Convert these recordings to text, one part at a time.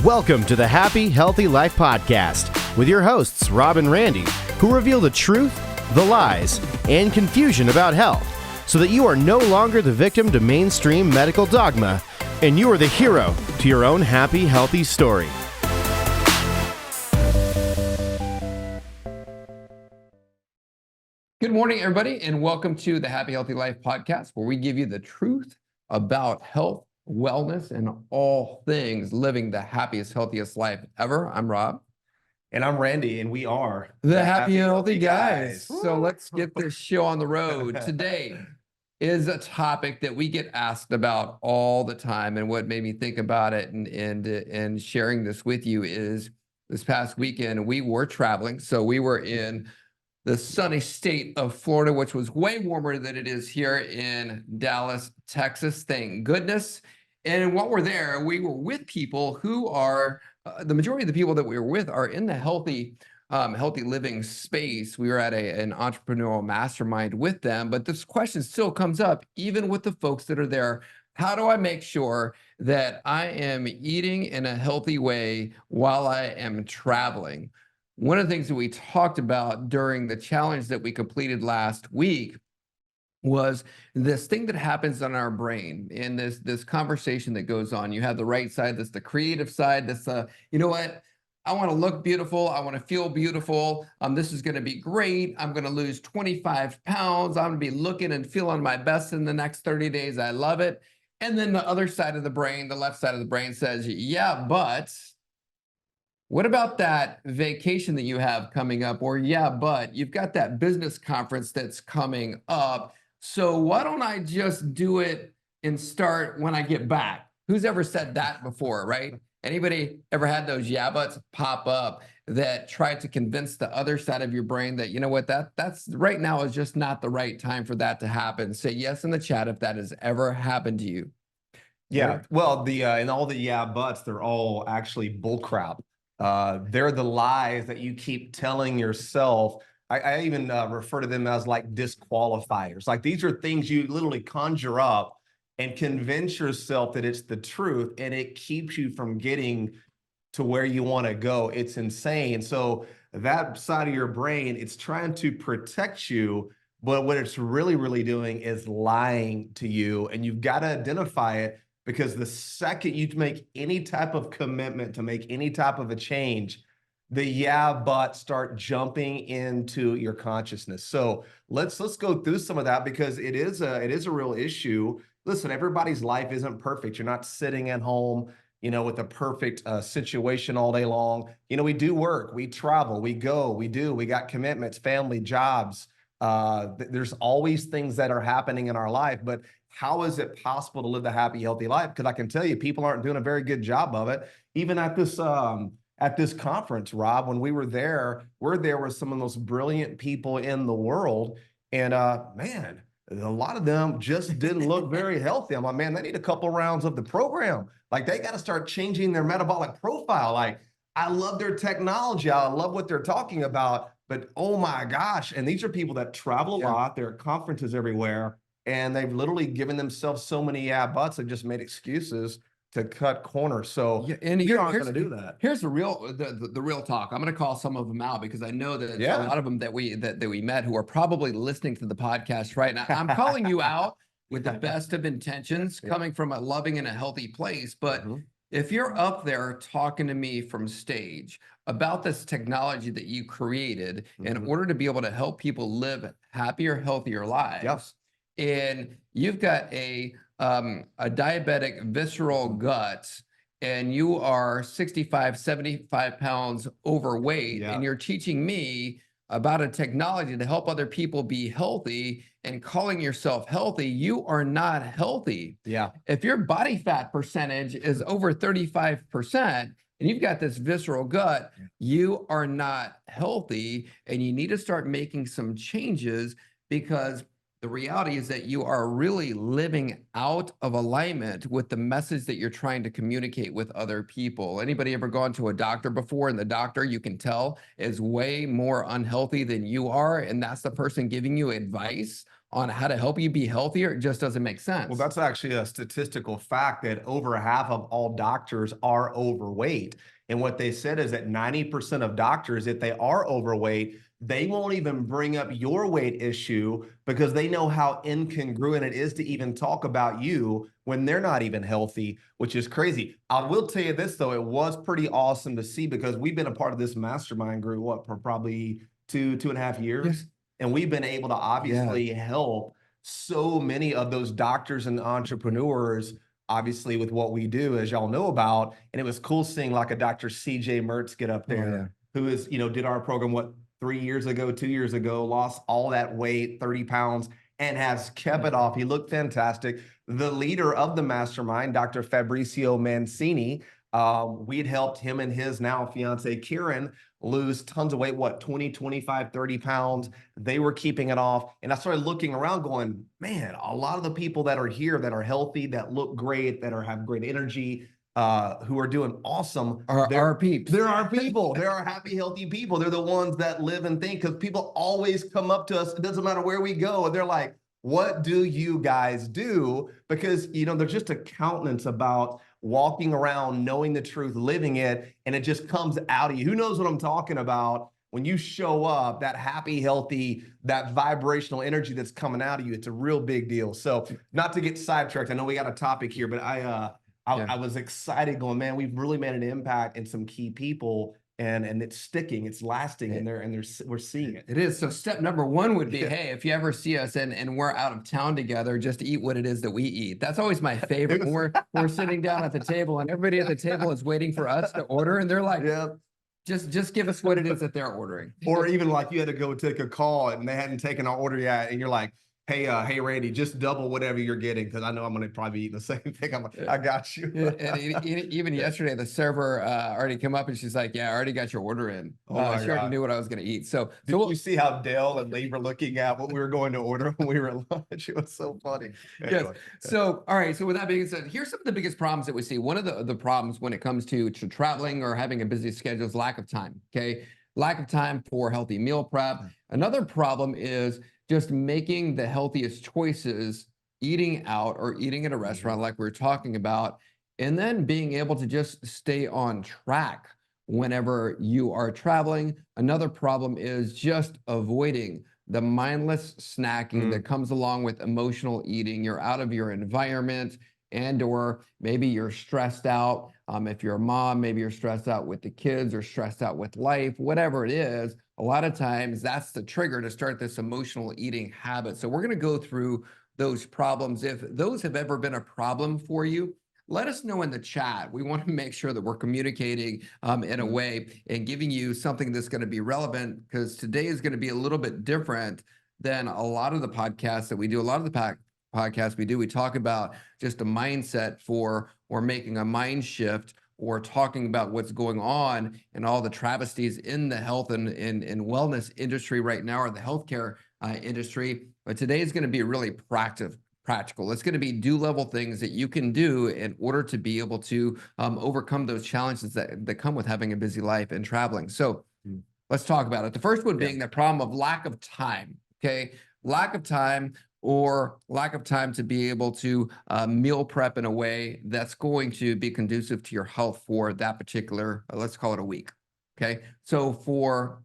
Welcome to the Happy, Healthy Life Podcast with your hosts, Rob and Randy, who reveal the truth, the lies, and confusion about health so that you are no longer the victim to mainstream medical dogma and you are the hero to your own happy, healthy story. Good morning, everybody, and welcome to the Happy, Healthy Life Podcast, where we give you the truth about health, wellness, and all things living the happiest, healthiest life ever. I'm Rob. And I'm Randy, and we are the Happy, Healthy Guys. So let's get this show on the road. Today is a topic that we get asked about all the time, and what made me think about it and sharing this with you is this past weekend we were traveling. So we were in the sunny state of Florida, which was way warmer than it is here in Dallas, Texas. Thank goodness. And while we're there, we were with people who are, the majority of the people that we were with are in the healthy living space. We were at an entrepreneurial mastermind with them, but this question still comes up, even with the folks that are there. How do I make sure that I am eating in a healthy way while I am traveling? One of the things that we talked about during the challenge that we completed last week was this thing that happens on our brain in this conversation that goes on. You have the right side, that's the creative side, that's you know what? I want to look beautiful. I want to feel beautiful. This is going to be great. I'm going to lose 25 pounds. I'm going to be looking and feeling my best in the next 30 days. I love it. And then the other side of the brain, the left side of the brain says, yeah, but what about that vacation that you have coming up? Or yeah, but you've got that business conference that's coming up. So why don't I just do it and start when I get back? Who's ever said that before, right? Anybody ever had those yeah buts pop up that try to convince the other side of your brain that, you know what, that's right now is just not the right time for that to happen? Say yes in the chat if that has ever happened to you. Yeah, well, and all the yeah buts, they're all actually bull crap. They're the lies that you keep telling yourself. I even refer to them as like disqualifiers. Like these are things you literally conjure up and convince yourself that it's the truth, and it keeps you from getting to where you want to go. It's insane. So that side of your brain, it's trying to protect you, but what it's really doing is lying to you, and you've got to identify it. Because the second you make any type of commitment to make any type of a change, the yeah but start jumping into your consciousness. So let's go through some of that, because it is a real issue. Listen, everybody's life isn't perfect. You're not sitting at home, with a perfect situation all day long. We do work, we travel, we go, we got commitments, family, jobs. There's always things that are happening in our life, but how is it possible to live the happy, healthy life? Because I can tell you, people aren't doing a very good job of it. Even at this conference, Rob, when we're there with some of the most brilliant people in the world, and man, a lot of them just didn't look very healthy. I'm like, man, they need a couple rounds of the program. Like they got to start changing their metabolic profile. Like I love their technology, I love what they're talking about, but oh my gosh! And these are people that travel a lot. They're at conferences everywhere. And they've literally given themselves so many yeah buts. They've just made excuses to cut corners. So and you're not going to do that. Here's the real talk. I'm going to call some of them out because I know that a lot of them that we met who are probably listening to the podcast right now. I'm calling you out with the best of intentions, coming from a loving and a healthy place. But if you're up there talking to me from stage about this technology that you created in order to be able to help people live happier, healthier lives, and you've got a diabetic visceral gut, and you are 65, 75 pounds overweight, and you're teaching me about a technology to help other people be healthy and calling yourself healthy, you are not healthy. Yeah. If your body fat percentage is over 35%, and you've got this visceral gut, you are not healthy, and you need to start making some changes, because the reality is that you are really living out of alignment with the message that you're trying to communicate with other people. Anybody ever gone to a doctor before, and the doctor, you can tell, is way more unhealthy than you are, and that's the person giving you advice on how to help you be healthier, it just doesn't make sense. Well, that's actually a statistical fact that over half of all doctors are overweight. And what they said is that 90% of doctors, if they are overweight, they won't even bring up your weight issue because they know how incongruent it is to even talk about you when they're not even healthy, which is crazy. I will tell you this, though, it was pretty awesome to see because we've been a part of this mastermind group, for probably 2.5 years. Yes. And we've been able to obviously help so many of those doctors and entrepreneurs, obviously with what we do, as y'all know about. And it was cool seeing like a Dr. CJ Mertz get up there, who is, did our program, 2 years ago, lost all that weight, 30 pounds, and has kept it off. He looked fantastic. The leader of the mastermind, Dr. Fabrizio Mancini, we'd helped him and his now fiance, Kieran, lose tons of weight, 20, 25, 30 pounds. They were keeping it off. And I started looking around going, man, a lot of the people that are here that are healthy, that look great, that have great energy, who are doing awesome. Are our peeps. They're our people. They're our happy, healthy people. They're the ones that live and think, because people always come up to us. It doesn't matter where we go. And they're like, what do you guys do? Because, there's just a countenance about walking around, knowing the truth, living it, and it just comes out of you. Who knows what I'm talking about? When you show up, that happy, healthy, that vibrational energy that's coming out of you, it's a real big deal. So not to get sidetracked, I know we got a topic here, but I was excited going, man, we've really made an impact in some key people, and it's sticking, it's lasting, and we're seeing it. It is. So step number one would be, hey, if you ever see us and we're out of town together, just eat what it is that we eat. That's always my favorite. When we're sitting down at the table and everybody at the table is waiting for us to order, and they're like, just give us what it is that they're ordering. Or even like you had to go take a call and they hadn't taken our order yet, and you're like, hey, Randy, just double whatever you're getting, because I know I'm going to probably eat the same thing. I'm like, I got you. And even yesterday, the server already came up and she's like, yeah, I already got your order in. She already knew what I was going to eat. So did you see how Dale and Lee were looking at what we were going to order when we were at lunch? It was so funny. Anyway. Yes. So, all right. So with that being said, here's some of the biggest problems that we see. One of the problems when it comes to traveling or having a busy schedule is lack of time. Okay. Lack of time for healthy meal prep. Another problem is just making the healthiest choices, eating out or eating at a restaurant like we were talking about, and then being able to just stay on track whenever you are traveling. Another problem is just avoiding the mindless snacking that comes along with emotional eating. You're out of your environment, or maybe you're stressed out. If you're a mom, maybe you're stressed out with the kids or stressed out with life, whatever it is. A lot of times that's the trigger to start this emotional eating habit. So we're going to go through those problems. If those have ever been a problem for you, let us know in the chat. We want to make sure that we're communicating in a way and giving you something that's going to be relevant, because today is going to be a little bit different than a lot of the podcasts that we do. A lot of the podcasts we do, we talk about just a mindset or making a mind shift, or talking about what's going on and all the travesties in the health and wellness industry right now, or the healthcare industry. But today is going to be really practical. It's going to be do-level things that you can do in order to be able to overcome those challenges that come with having a busy life and traveling. So let's talk about it. The first one being the problem of lack of time. Okay, lack of time, or lack of time to be able to meal prep in a way that's going to be conducive to your health for that particular, let's call it a week. Okay. So for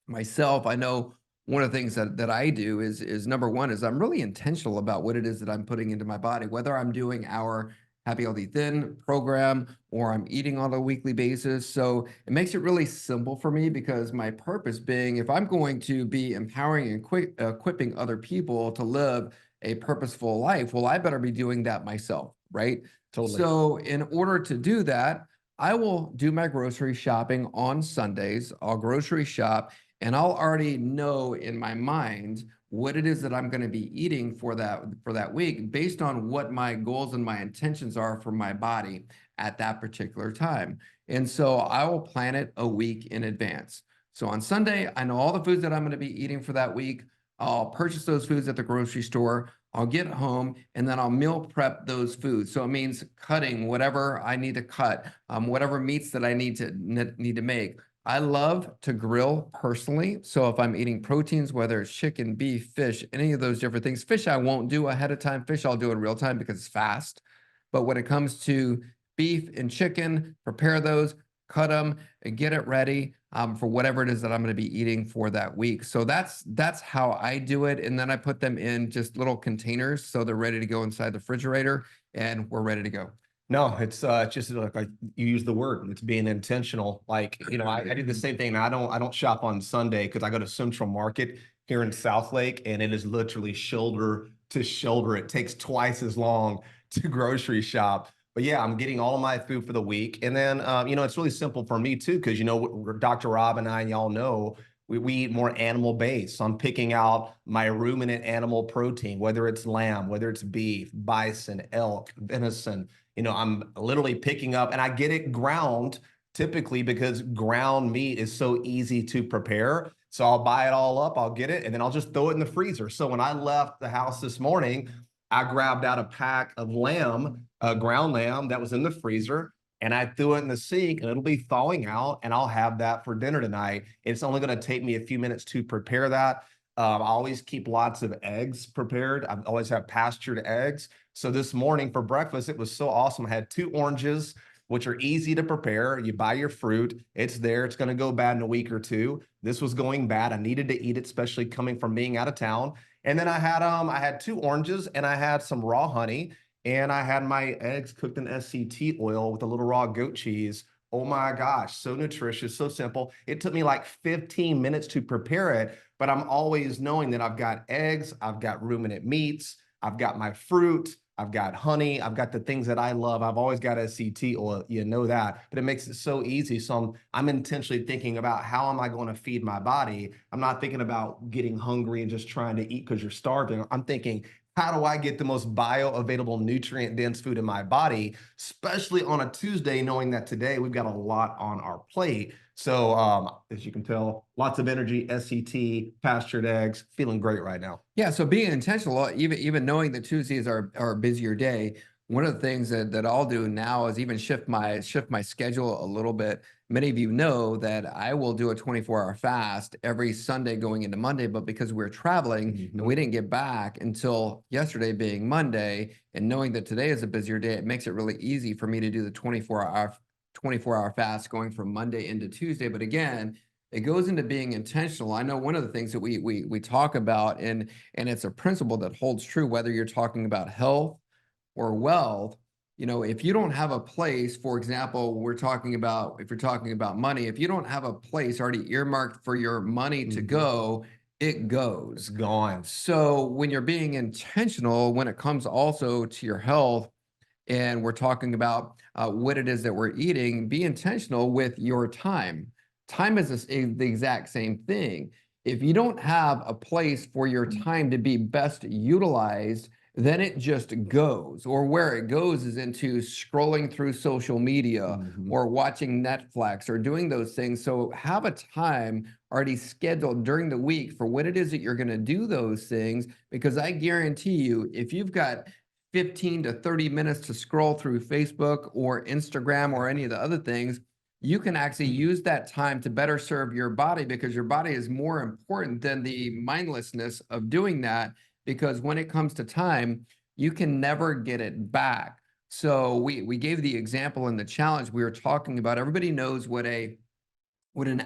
myself, I know one of the things that I do is number one is I'm really intentional about what it is that I'm putting into my body, whether I'm doing our Happy Healthy Thin program or I'm eating on a weekly basis. So it makes it really simple for me, because my purpose being, if I'm going to be empowering and equipping other people to live a purposeful life, well, I better be doing that myself, right? Totally. So in order to do that, I will do my grocery shopping on Sundays. I'll grocery shop, and I'll already know in my mind what it is that I'm going to be eating for that week, based on what my goals and my intentions are for my body at that particular time. And so I will plan it a week in advance. So on Sunday, I know all the foods that I'm going to be eating for that week. I'll purchase those foods at the grocery store. I'll get home, and then I'll meal prep those foods. So it means cutting whatever I need to cut, whatever meats that I need to make, I love to grill personally. So if I'm eating proteins, whether it's chicken, beef, fish, any of those different things, fish I won't do ahead of time. Fish I'll do in real time because it's fast. But when it comes to beef and chicken, prepare those, cut them, and get it ready for whatever it is that I'm going to be eating for that week. So that's how I do it. And then I put them in just little containers so they're ready to go inside the refrigerator, and we're ready to go. No, it's just like you use the word. It's being intentional. Like, I do the same thing. I don't shop on Sunday because I go to Central Market here in South Lake, and it is literally shoulder to shoulder. It takes twice as long to grocery shop. But yeah, I'm getting all of my food for the week. And then it's really simple for me too, because Dr. Rob and I, and y'all know, we eat more animal based. So I'm picking out my ruminant animal protein, whether it's lamb, whether it's beef, bison, elk, venison. I'm literally picking up, and I get it ground typically because ground meat is so easy to prepare. So I'll buy it all up, I'll get it, and then I'll just throw it in the freezer. So when I left the house this morning, I grabbed out a pack of lamb, ground lamb that was in the freezer, and I threw it in the sink, and it'll be thawing out, and I'll have that for dinner tonight. It's only going to take me a few minutes to prepare that. I always keep lots of eggs prepared. I always have pastured eggs. So this morning for breakfast, it was so awesome. I had 2 oranges, which are easy to prepare. You buy your fruit, it's there. It's going to go bad in a week or two. This was going bad. I needed to eat it, especially coming from being out of town. And then I had 2 oranges, and I had some raw honey, and I had my eggs cooked in SCT oil with a little raw goat cheese. Oh my gosh, so nutritious, so simple. It took me like 15 minutes to prepare it, but I'm always knowing that I've got eggs, I've got ruminant meats, I've got my fruit, I've got honey, I've got the things that I love. I've always got SCT oil, that, but it makes it so easy. So I'm intentionally thinking about how am I going to feed my body? I'm not thinking about getting hungry and just trying to eat because you're starving. I'm thinking, how do I get the most bioavailable, nutrient-dense food in my body, especially on a Tuesday, knowing that today we've got a lot on our plate. So as you can tell, lots of energy, SCT, pastured eggs, feeling great right now. Yeah, so being intentional, even knowing that Tuesdays are a busier day, one of the things that I'll do now is even shift my schedule a little bit. Many of you know that I will do a 24-hour fast every Sunday going into Monday, but because we're traveling and we didn't get back until yesterday being Monday, and knowing that today is a busier day, it makes it really easy for me to do the 24-hour fast going from Monday into Tuesday. But again, it goes into being intentional. I know one of the things that we talk about, and it's a principle that holds true whether you're talking about health or wealth. If you don't have a place, for example, if you're talking about money, if you don't have a place already earmarked for your money to go, it goes. It's gone. So when you're being intentional, when it comes also to your health, and we're talking about what it is that we're eating, be intentional with your time. Time is the exact same thing. If you don't have a place for your time to be best utilized, then it just goes. Or where it goes is into scrolling through social media or watching Netflix or doing those things. So have a time already scheduled during the week for what it is that you're going to do those things, because I guarantee you, if you've got 15 to 30 minutes to scroll through Facebook or Instagram or any of the other things, you can actually use that time to better serve your body, because your body is more important than the mindlessness of doing that. Because when it comes to time, you can never get it back. So we gave the example in the challenge we were talking about. Everybody knows what an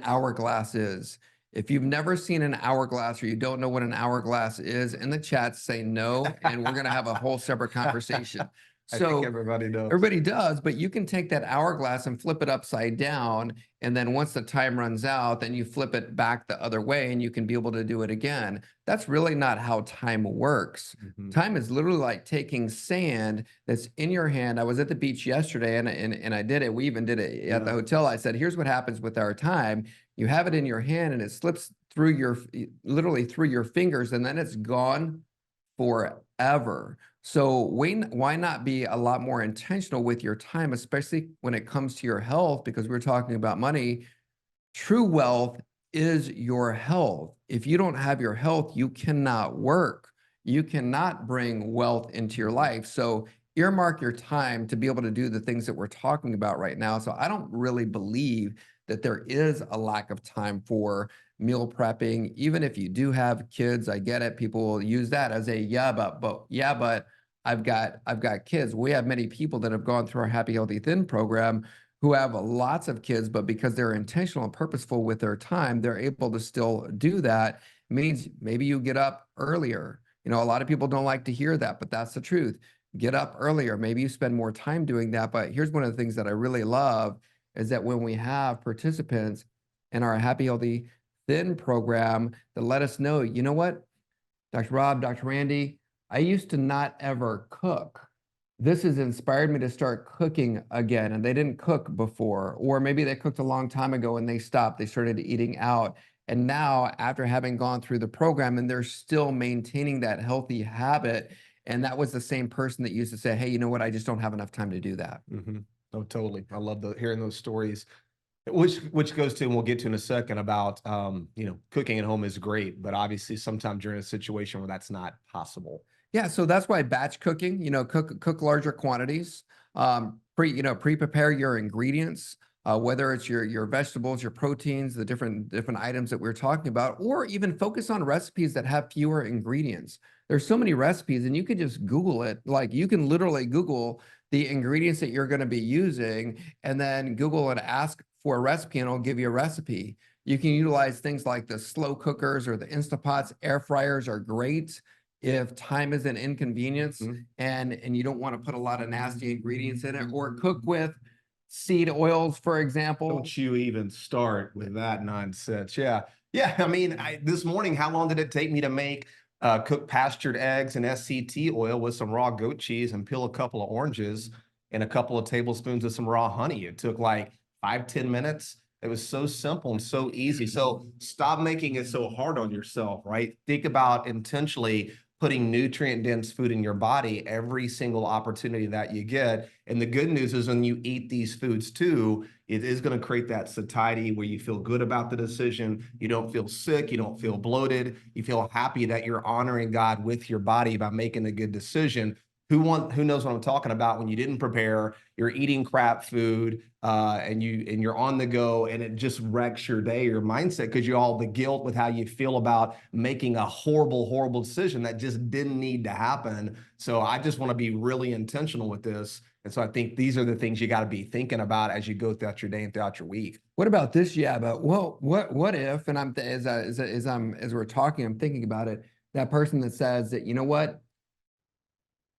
hourglass is. If you've never seen an hourglass, or you don't know what an hourglass is, in the chat say no, and we're going to have a whole separate conversation. I think everybody knows. Everybody does, but you can take that hourglass and flip it upside down, and then once the time runs out, then you flip it back the other way, and you can be able to do it again. That's really not how time works. Time is literally like taking sand that's in your hand. I was at the beach yesterday, and I did it. We even did it at the hotel. I said, here's what happens with our time. You have it in your hand, and it slips through literally through your fingers, and then it's gone forever. So why not be a lot more intentional with your time, especially when it comes to your health? Because we're talking about money. True wealth is your health. If you don't have your health, you cannot work. You cannot bring wealth into your life. So earmark your time to be able to do the things that we're talking about right now. So I don't really believe that there is a lack of time for meal prepping. Even if you do have kids, I get it. People will use that as a but I've got kids. We have many people that have gone through our Happy Healthy Thin program who have lots of kids, but because they're intentional and purposeful with their time, they're able to still do that. It means maybe you get up earlier. You know, a lot of people don't like to hear that, but that's the truth. Get up earlier. Maybe you spend more time doing that. But here's one of the things that I really love is that when we have participants in our Happy Healthy Thin program that let us know, you know what, Dr. Rob, Dr. Randy, I used to not ever cook. This has inspired me to start cooking again. And they didn't cook before, or maybe they cooked a long time ago and they stopped. They started eating out. And now, after having gone through the program, and they're still maintaining that healthy habit. And that was the same person that used to say, hey, you know what? I just don't have enough time to do that. Oh, totally. I love hearing those stories. Which goes to, and we'll get to in a second, about you know, cooking at home is great, but obviously sometimes you're in a situation where that's not possible. Yeah, so that's why batch cooking, you know, cook larger quantities, pre-prepare your ingredients, whether it's your vegetables, your proteins, the different items that we're talking about, or even focus on recipes that have fewer ingredients. There's so many recipes, and you can just Google it. Like, you can literally Google the ingredients that you're going to be using, and then Google and ask for a recipe, and it'll give you a recipe. You can utilize things like the slow cookers or the Instapots. Air fryers are great if time is an inconvenience and you don't want to put a lot of nasty ingredients in it, or cook with seed oils, for example. Don't you even start with that nonsense. Yeah. Yeah. I mean, this morning, how long did it take me to make cook pastured eggs and SCT oil with some raw goat cheese and peel a couple of oranges and a couple of tablespoons of some raw honey? It took like 5-10 minutes. It was so simple and so easy. So stop making it so hard on yourself, right? Think about intentionally putting nutrient-dense food in your body every single opportunity that you get. And the good news is, when you eat these foods too, it is going to create that satiety where you feel good about the decision. You don't feel sick. You don't feel bloated. You feel happy that you're honoring God with your body by making a good decision. Who knows what I'm talking about when you didn't prepare, you're eating crap food, and you're on the go, and it just wrecks your day, your mindset, because you're all the guilt with how you feel about making a horrible decision that just didn't need to happen. So I just want to be really intentional with this. And so I think these are the things you got to be thinking about as you go throughout your day and throughout your week. What about this? Yeah, but well, what if, and as we're talking, I'm thinking about it, that person that says that, you know what,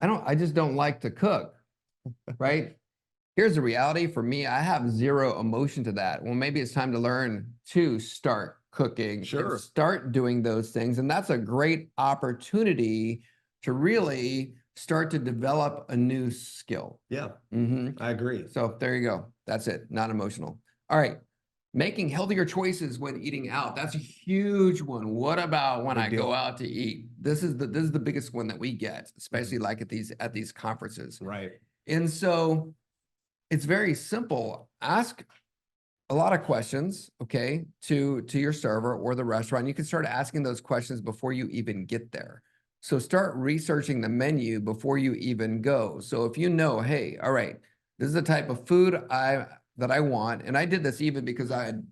I just don't like to cook, right? Here's the reality for me. I have zero emotion to that. Well, maybe it's time to learn to start cooking. Sure. Start doing those things. And that's a great opportunity to really start to develop a new skill. Yeah, I agree. So there you go. That's it. Not emotional. All right. Making healthier choices when eating out. That's a huge one. What about when I go out to eat? This is the biggest one that we get, especially like at these conferences. Right. And so it's very simple. Ask a lot of questions, okay, to your server or the restaurant. You can start asking those questions before you even get there. So start researching the menu before you even go. So if you know, hey, all right, this is the type of food that I want. And I did this even because I had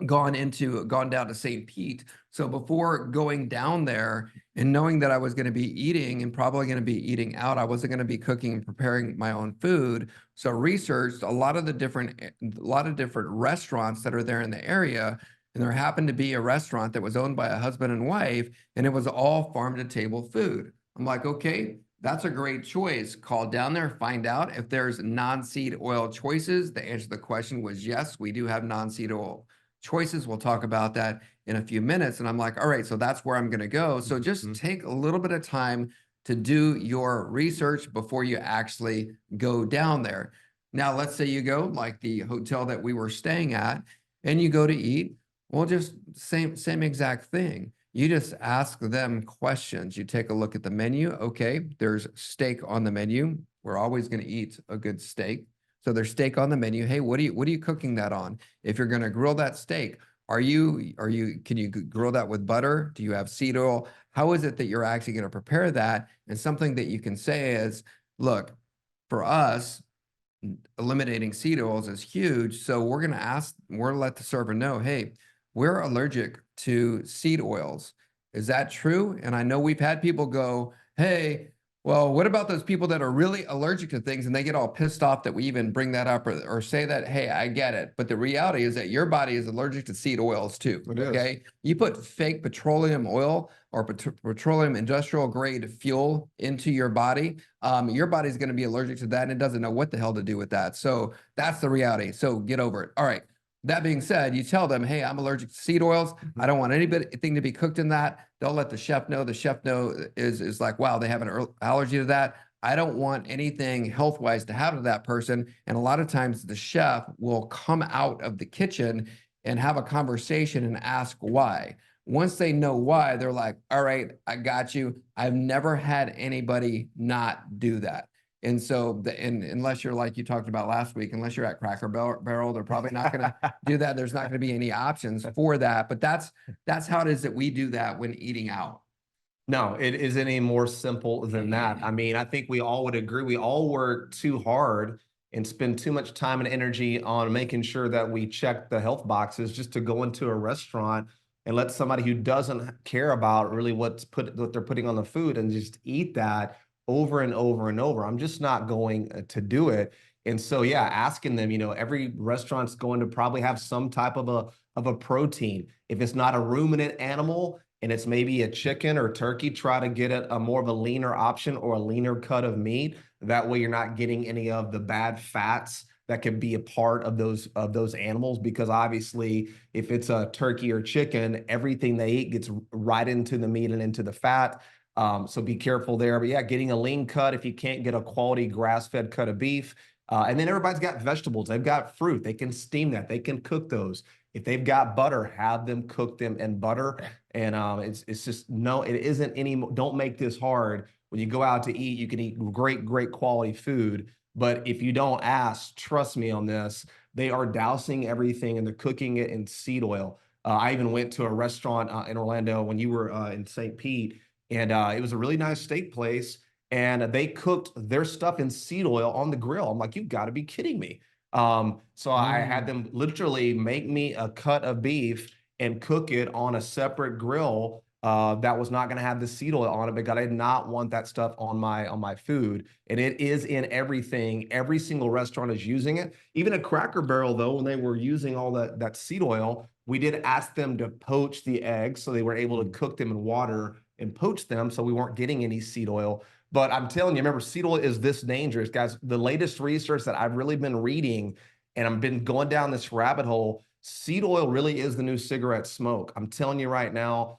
gone down to St. Pete. So before going down there and knowing that I was going to be eating and probably going to be eating out, I wasn't going to be cooking and preparing my own food. So researched a lot of different restaurants that are there in the area. And there happened to be a restaurant that was owned by a husband and wife, and it was all farm to table food. I'm like, okay, that's a great choice. Call down there, find out if there's non-seed oil choices. The answer to the question was yes, we do have non-seed oil choices. We'll talk about that in a few minutes. And I'm like, all right, so that's where I'm going to go. So just take a little bit of time to do your research before you actually go down there. Now, let's say you go like the hotel that we were staying at and you go to eat. Well, just same exact thing. You just ask them questions. You take a look at the menu. Okay, there's steak on the menu. We're always going to eat a good steak. So there's steak on the menu. Hey, what are you cooking that on? If you're going to grill that steak, can you grill that with butter? Do you have seed oil? How is it that you're actually going to prepare that? And something that you can say is, look, for us, eliminating seed oils is huge. So we're going to let the server know, hey, we're allergic to seed oils. Is that true? And I know we've had people go, hey, well, what about those people that are really allergic to things and they get all pissed off that we even bring that up or say that, hey, I get it. But the reality is that your body is allergic to seed oils too. It is. Okay. You put fake petroleum oil or petroleum industrial grade fuel into your body's going to be allergic to that and it doesn't know what the hell to do with that. So that's the reality. So get over it. All right. That being said, you tell them, hey, I'm allergic to seed oils. I don't want anything to be cooked in that. They'll let the chef know. The chef is like, wow, they have an allergy to that. I don't want anything health-wise to happen to that person. And a lot of times the chef will come out of the kitchen and have a conversation and ask why. Once they know why, they're like, all right, I got you. I've never had anybody not do that. And so, unless you're like you talked about last week, unless you're at Cracker Barrel, they're probably not going to do that. There's not going to be any options for that. But that's how it is that we do that when eating out. No, it isn't any more simple than that. I mean, I think we all would agree. We all work too hard and spend too much time and energy on making sure that we check the health boxes just to go into a restaurant and let somebody who doesn't care about really what they're putting on the food and just eat that over and over and over. I'm just not going to do it. And so, yeah, asking them, every restaurant's going to probably have some type of a protein. If it's not a ruminant animal and it's maybe a chicken or turkey, try to get a more of a leaner option or a leaner cut of meat. That way you're not getting any of the bad fats that could be a part of those animals, because obviously if it's a turkey or chicken, everything they eat gets right into the meat and into the fat. So be careful there. But yeah, getting a lean cut if you can't get a quality grass-fed cut of beef. And then everybody's got vegetables. They've got fruit. They can steam that. They can cook those. If they've got butter, have them cook them in butter. And it's just, no, it isn't any, don't make this hard. When you go out to eat, you can eat great quality food. But if you don't ask, trust me on this, they are dousing everything and they're cooking it in seed oil. I even went to a restaurant in Orlando when you were in St. Pete. And it was a really nice steak place. And they cooked their stuff in seed oil on the grill. I'm like, you've got to be kidding me. So I had them literally make me a cut of beef and cook it on a separate grill that was not going to have the seed oil on it, because I did not want that stuff on my food. And it is in everything. Every single restaurant is using it. Even at Cracker Barrel, though, when they were using all that seed oil, we did ask them to poach the eggs, so they were able to cook them in water and poach them, so we weren't getting any seed oil. But I'm telling you, remember, seed oil is this dangerous, guys. The latest research that I've really been reading, and I've been going down this rabbit hole, seed oil really is the new cigarette smoke. I'm telling you right now,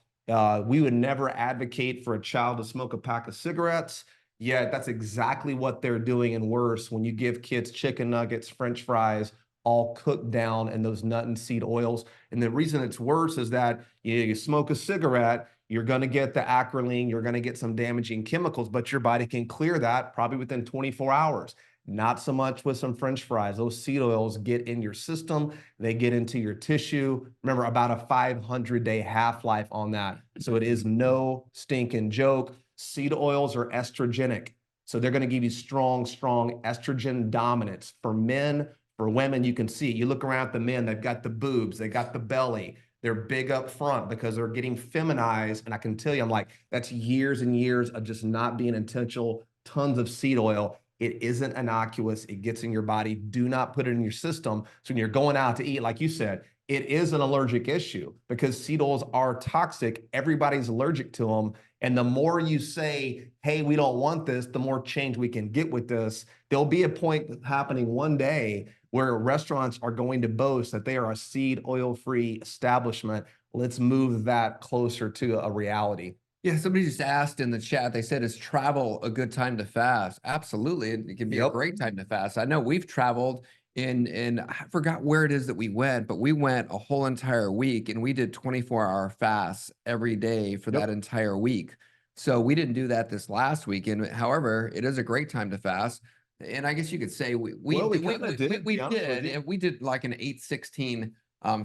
we would never advocate for a child to smoke a pack of cigarettes. Yet that's exactly what they're doing, and worse, when you give kids chicken nuggets, French fries, all cooked down in those nut and seed oils. And the reason it's worse is that you smoke a cigarette, you're going to get the acrolein, you're going to get some damaging chemicals, but your body can clear that probably within 24 hours. Not so much with some French fries. Those seed oils get in your system, they get into your tissue. Remember, about a 500-day half-life on that. So it is no stinking joke. Seed oils are estrogenic. So they're going to give you strong estrogen dominance. For men, for women, you can see, you look around at the men, they've got the boobs, they got the belly. They're big up front because they're getting feminized. And I can tell you, I'm like, that's years and years of just not being intentional, tons of seed oil. It isn't innocuous. It gets in your body. Do not put it in your system. So when you're going out to eat, like you said, it is an allergic issue because seed oils are toxic. Everybody's allergic to them. And the more you say, hey, we don't want this, the more change we can get with this. There'll be a point happening one day where restaurants are going to boast that they are a seed oil-free establishment. Let's move that closer to a reality. Yeah, somebody just asked in the chat, they said, is travel a good time to fast? Absolutely. It can be a great time to fast. I know we've traveled in I forgot where it is that we went, but we went a whole entire week and we did 24-hour fasts every day for that entire week. So we didn't do that this last weekend. However, it is a great time to fast. And I guess you could say we did. And we did like an 8-16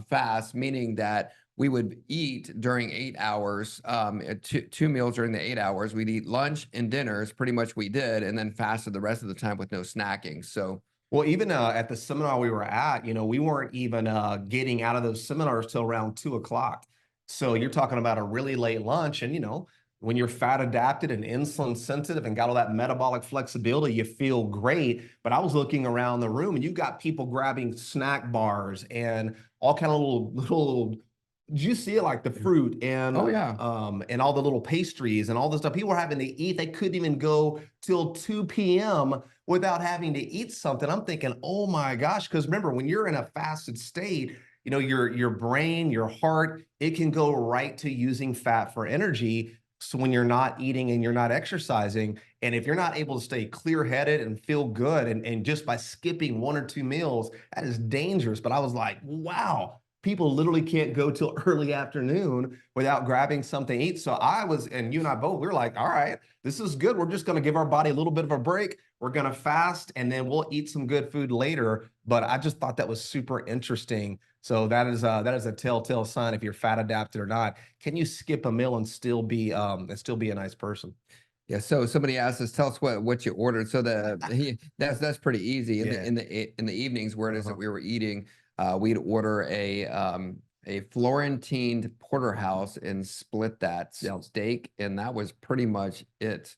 fast, meaning that we would eat during 8 hours, two meals during the 8 hours. We'd eat lunch and dinners, pretty much we did, and then fasted the rest of the time with no snacking. So Well, even at the seminar we were at, we weren't even getting out of those seminars till around 2 o'clock. So you're talking about a really late lunch. And, when you're fat adapted and insulin sensitive and got all that metabolic flexibility, you feel great. But I was looking around the room and you got people grabbing snack bars and all kind of little did you see it, like the fruit and Oh yeah. and all the little pastries and all the stuff people were having to eat? They couldn't even go till 2 p.m. without having to eat something. I'm thinking, oh my gosh, because remember, when you're in a fasted state, your brain, your heart, it can go right to using fat for energy. So when you're not eating and you're not exercising, and if you're not able to stay clear-headed and feel good, and just by skipping 1 or 2 meals, that is dangerous. But I was like, wow, people literally can't go till early afternoon without grabbing something to eat. So I was, and you and I both, we were like, all right, this is good. We're just going to give our body a little bit of a break. We're going to fast and then we'll eat some good food later. But I just thought that was super interesting. So that is a telltale sign if you're fat adapted or not. Can you skip a meal and still be a nice person? Yeah, so somebody asked us, tell us what you ordered. So that's pretty easy. In the evenings, where it is that we were eating, we'd order a Florentine porterhouse and split that steak, and that was pretty much it.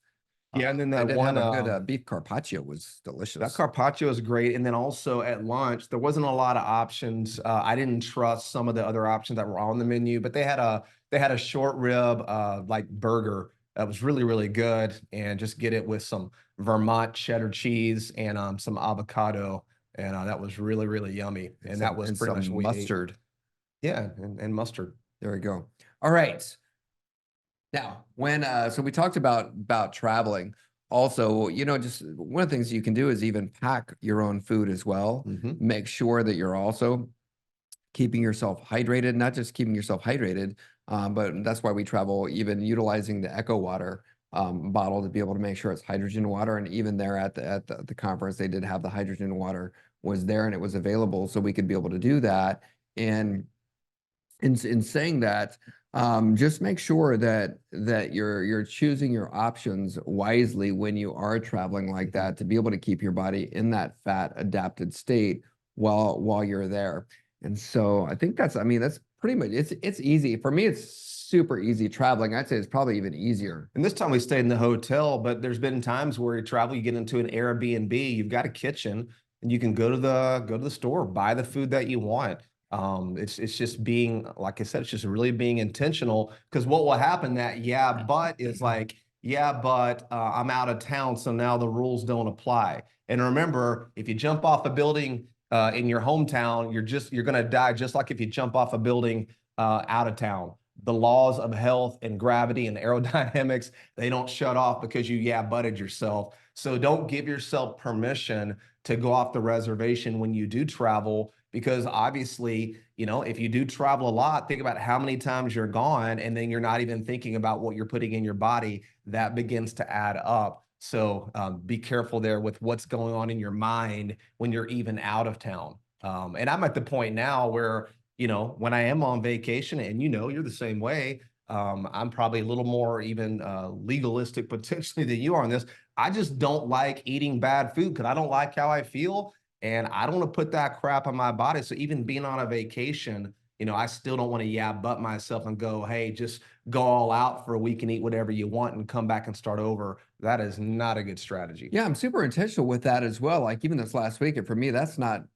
Yeah, and then that I did one have a good beef carpaccio was delicious. that carpaccio is great. And then also at lunch, there wasn't a lot of options. I didn't trust some of the other options that were on the menu, but they had a short rib like burger that was really, really good. And just get it with some Vermont cheddar cheese and some avocado. And that was really, really yummy. And that was pretty much what we ate. Mustard. Yeah, and mustard. There we go. All right. Now, so we talked about traveling. Also, just one of the things you can do is even pack your own food as well. Make sure that you're also keeping yourself hydrated, not just keeping yourself hydrated, but that's why we travel, even utilizing the Echo Water bottle to be able to make sure it's hydrogen water. And even there at the conference, they did have the hydrogen water was there and it was available, so we could be able to do that. And in saying that, just make sure that you're choosing your options wisely when you are traveling like that, to be able to keep your body in that fat adapted state while you're there. And so I think that's pretty much, it's easy. For me, it's super easy traveling. I'd say it's probably even easier. And this time we stayed in the hotel, but there's been times where you travel, you get into an Airbnb, you've got a kitchen, and you can go to the store, buy the food that you want. It's just being, like I said, it's just really being intentional, because what will happen but is like, but I'm out of town, so now the rules don't apply. And remember, if you jump off a building in your hometown, you're going to die, just like if you jump off a building out of town. The laws of health and gravity and aerodynamics, they don't shut off because you butted yourself. So don't give yourself permission to go off the reservation when you do travel, because obviously, if you do travel a lot, think about how many times you're gone and then you're not even thinking about what you're putting in your body. That begins to add up. So be careful there with what's going on in your mind when you're even out of town. And I'm at the point now where, when I am on vacation, and you're the same way, I'm probably a little more even legalistic potentially than you are on this. I just don't like eating bad food because I don't like how I feel. And I don't want to put that crap on my body. So even being on a vacation, I still don't want to butt myself and go, hey, just go all out for a week and eat whatever you want and come back and start over. That is not a good strategy. Yeah, I'm super intentional with that as well. Like even this last week, and for me, that's not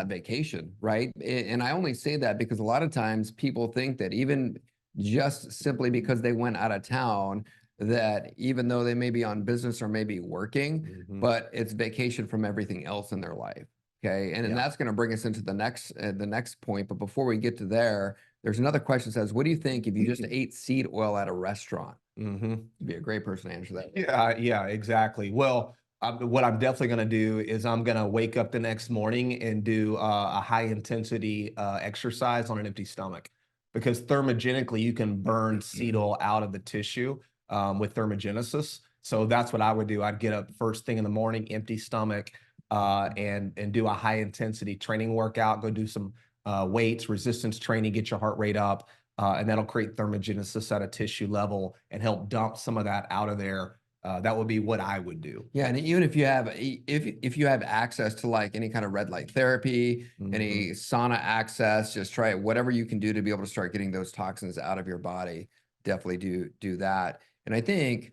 vacation, right? And I only say that because a lot of times people think that even just simply because they went out of town, that even though they may be on business or maybe working, but it's vacation from everything else in their life. Okay. And that's going to bring us into the next point. But before we get to there, there's another question that says, what do you think if you just ate seed oil at a restaurant? You'd be a great person to answer that. Yeah, exactly. Well, what I'm definitely going to do is I'm going to wake up the next morning and do a high intensity exercise on an empty stomach, because thermogenically you can burn seed oil out of the tissue with thermogenesis. So that's what I would do. I'd get up first thing in the morning, empty stomach, and do a high intensity training workout, go do some weights, resistance training, get your heart rate up, and that'll create thermogenesis at a tissue level and help dump some of that out of there. That would be what I would do. Yeah, and even if you have if you have access to like any kind of red light therapy, any sauna access, just try it. Whatever you can do to be able to start getting those toxins out of your body, definitely do that. And I think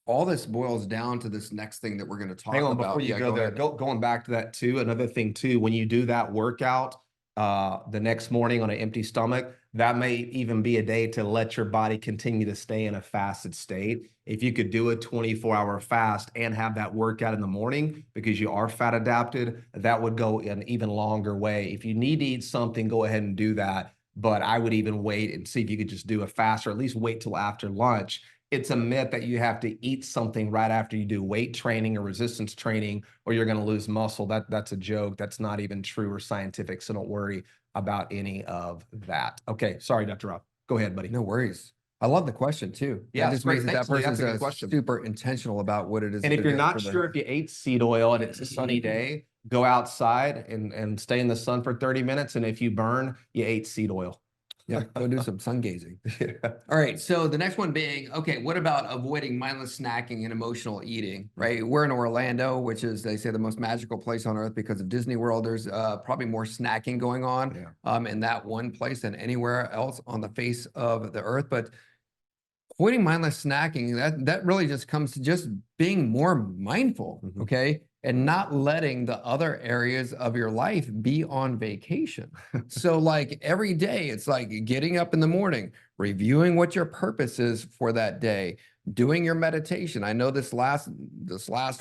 all this boils down to this next thing that we're going to talk Hang on, about. before you go there, going back to that too, another thing too, when you do that workout the next morning on an empty stomach, that may even be a day to let your body continue to stay in a fasted state. If you could do a 24-hour fast and have that workout in the morning because you are fat adapted, that would go an even longer way. If you need to eat something, go ahead and do that. But I would even wait and see if you could just do a fast, or at least wait till after lunch. It's a myth that you have to eat something right after you do weight training or resistance training, or you're going to lose muscle. That's a joke. That's not even true or scientific. So don't worry about any of that. Okay. Sorry, Dr. Rob. Go ahead, buddy. No worries. I love the question too. Yeah, That just means that thanks, Lee. person's That's a good question. super intentional about what it is. And that if they're you're doing not for sure if you ate seed oil and it's a sunny day, go outside and stay in the sun for 30 minutes. And if you burn, you ate seed oil. Yeah, go do some sun gazing. Yeah. All right, so the next one being, okay, what about avoiding mindless snacking and emotional eating, right? We're in Orlando, which is, they say, the most magical place on earth because of Disney World. There's probably more snacking going on in that one place than anywhere else on the face of the earth. But avoiding mindless snacking, that really just comes to just being more mindful, okay? And not letting the other areas of your life be on vacation. So like every day, it's like getting up in the morning, reviewing what your purpose is for that day, doing your meditation. I know this last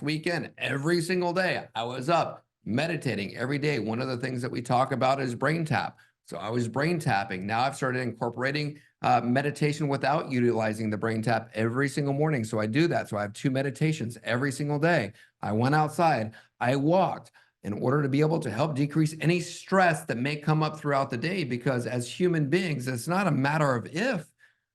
weekend, every single day, I was up meditating every day. One of the things that we talk about is brain tap. So I was brain tapping. Now I've started incorporating meditation without utilizing the brain tap every single morning. So I do that. So I have 2 meditations every single day. I went outside, I walked in order to be able to help decrease any stress that may come up throughout the day, because as human beings, it's not a matter of if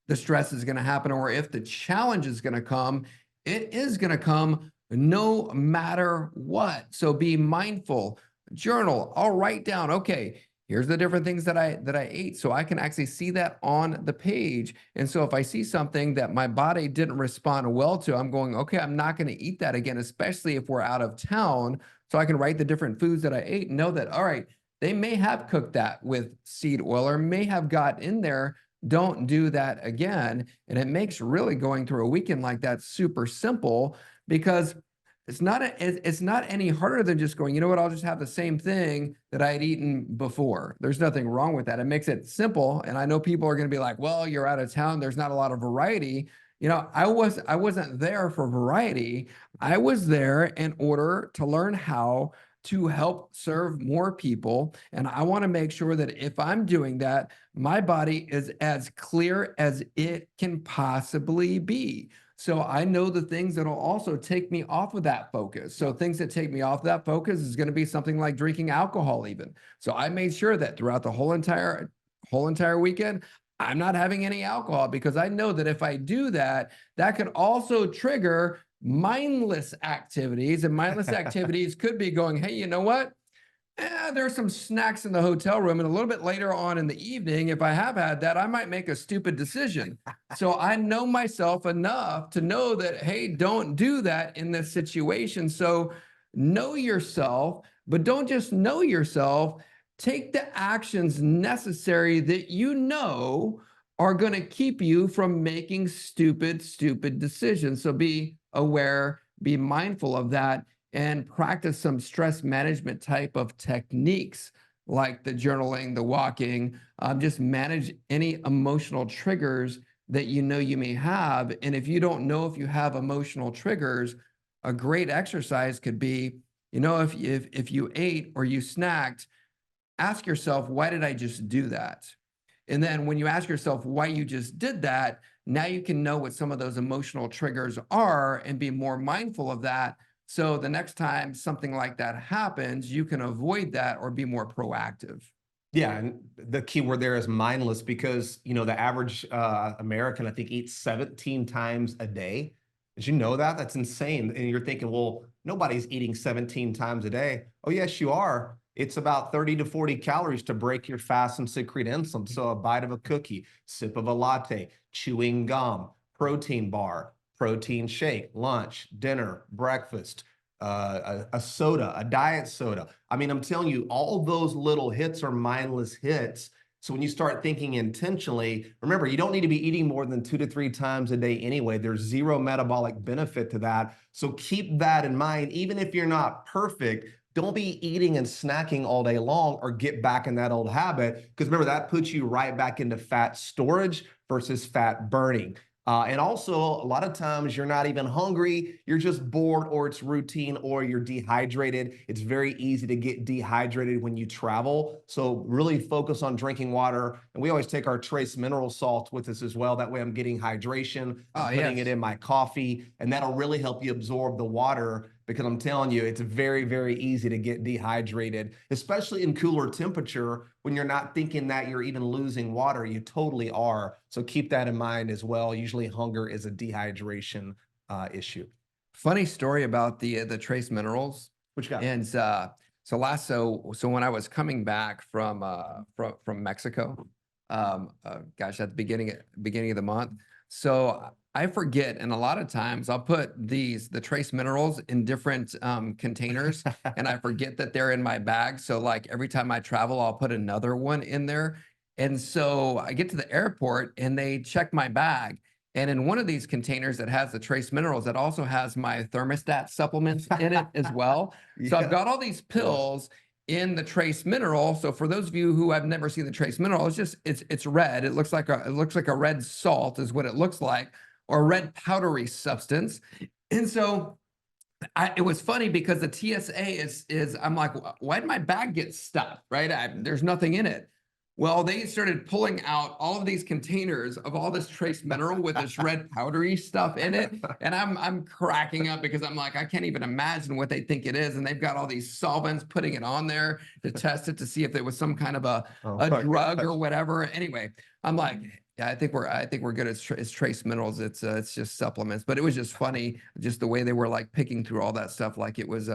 the stress is going to happen or if the challenge is going to come. It is going to come no matter what. So be mindful, journal, I'll write down, okay, here's the different things that I ate, so I can actually see that on the page. And so if I see something that my body didn't respond well to, I'm going, okay, I'm not going to eat that again, especially if we're out of town. So I can write the different foods that I ate and know that, all right, they may have cooked that with seed oil or may have got in there. Don't do that again. And it makes really going through a weekend like that super simple, because it's not any harder than just going, you know what, I'll just have the same thing that I had eaten before. There's nothing wrong with that. It makes it simple. And I know people are going to be like, well, you're out of town, there's not a lot of variety. You know, I wasn't there for variety. I was there in order to learn how to help serve more people. And I want to make sure that if I'm doing that, my body is as clear as it can possibly be. So I know the things that'll also take me off of that focus. So things that take me off that focus is going to be something like drinking alcohol even. So I made sure that throughout the whole entire weekend, I'm not having any alcohol, because I know that if I do that, that could also trigger mindless activities. And mindless activities could be going, hey, you know what? There's some snacks in the hotel room, and a little bit later on in the evening, if I have had that, I might make a stupid decision. So I know myself enough to know that, hey, don't do that in this situation. So know yourself, but don't just know yourself. Take the actions necessary that you know are going to keep you from making stupid decisions. So be aware, be mindful of that, and practice some stress management type of techniques like the journaling, the walking. Just manage any emotional triggers that you know you may have. And if you don't know if you have emotional triggers, a great exercise could be, you know, if you ate or you snacked, ask yourself, why did I just do that? And then when you ask yourself why you just did that, now you can know what some of those emotional triggers are and be more mindful of that. So the next time something like that happens, you can avoid that or be more proactive. Yeah, and the key word there is mindless, because you know the average American, I think, eats 17 times a day. Did you know that? That's insane. And you're thinking, well, nobody's eating 17 times a day. Oh, yes, you are. It's about 30 to 40 calories to break your fast and secrete insulin. So a bite of a cookie, sip of a latte, chewing gum, protein bar, protein shake, lunch, dinner, breakfast, a soda, a diet soda. I mean, I'm telling you, all those little hits are mindless hits. So when you start thinking intentionally, remember, you don't need to be eating more than 2 to 3 times a day anyway. There's zero metabolic benefit to that. So keep that in mind. Even if you're not perfect, don't be eating and snacking all day long or get back in that old habit. Because remember, that puts you right back into fat storage versus fat burning. And also, a lot of times you're not even hungry, you're just bored, or it's routine, or you're dehydrated. It's very easy to get dehydrated when you travel. So really focus on drinking water. And we always take our trace mineral salt with us as well. That way I'm getting hydration, I'm putting it in my coffee, and that'll really help you absorb the water. Because I'm telling you, it's very, very easy to get dehydrated, especially in cooler temperature when you're not thinking that you're even losing water. You totally are. So keep that in mind as well. Usually hunger is a dehydration issue. Funny story about the trace minerals. What you got? And so when I was coming back from Mexico, gosh, at the beginning of the month, so I forget, and a lot of times I'll put the trace minerals in different containers, and I forget that they're in my bag. So like every time I travel, I'll put another one in there. And so I get to the airport and they check my bag. And in one of these containers that has the trace minerals, it also has my thermostat supplements in it as well. So I've got all these pills in the trace mineral. So for those of you who have never seen the trace mineral, it's red. It looks like a red salt is what it looks like, or a red powdery substance. And so it was funny because the TSA I'm like, why did my bag get stuffed, right? There's nothing in it. Well, they started pulling out all of these containers of all this trace mineral with this red powdery stuff in it. And I'm cracking up because I'm like, I can't even imagine what they think it is. And they've got all these solvents putting it on there to test it to see if there was some kind of a drug or whatever. Anyway, I'm like, yeah, I think we're good as trace minerals. It's just supplements, but it was just funny, just the way they were like picking through all that stuff, like it was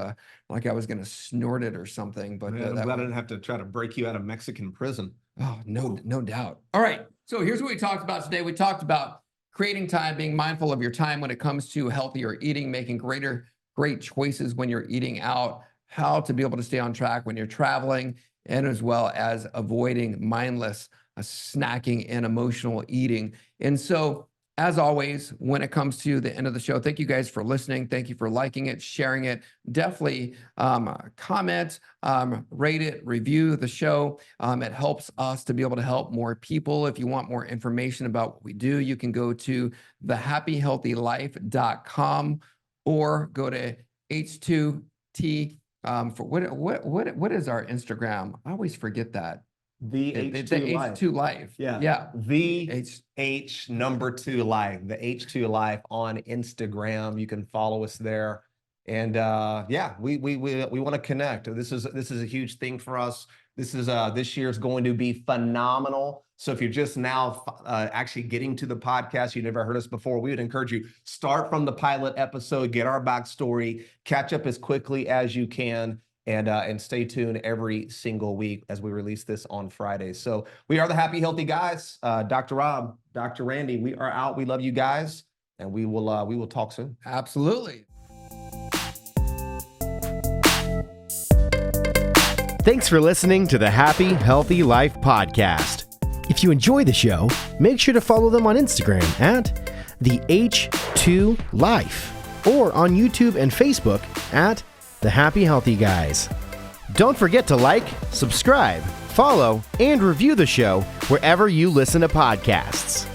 like I was gonna snort it or something. But I'm glad I didn't have to try to break you out of Mexican prison. Oh, no doubt. All right, so here's what we talked about today. We talked about creating time, being mindful of your time when it comes to healthier eating, making great choices when you're eating out, how to be able to stay on track when you're traveling, and as well as avoiding mindless snacking and emotional eating. And so, as always, when it comes to the end of the show, thank you guys for listening. Thank you for liking it, sharing it. Definitely comment, rate it, review the show. It helps us to be able to help more people. If you want more information about what we do, you can go to thehappyhealthylife.com or go to H2T. For what is our Instagram? I always forget that. The H2 Life. Yeah. The H2 Life. The H2 Life on Instagram. You can follow us there. And we want to connect. This is a huge thing for us. This year is going to be phenomenal. So if you're just now actually getting to the podcast, you never heard us before, we would encourage you, start from the pilot episode, get our backstory, catch up as quickly as you can. And stay tuned every single week as we release this on Fridays. So we are the Happy Healthy Guys. Dr. Rob, Dr. Randy, we are out. We love you guys, and we will talk soon. Absolutely. Thanks for listening to the Happy Healthy Life podcast. If you enjoy the show, make sure to follow them on Instagram at the H2 Life or on YouTube and Facebook at The Happy Healthy Guys. Don't forget to like, subscribe, follow, and review the show wherever you listen to podcasts.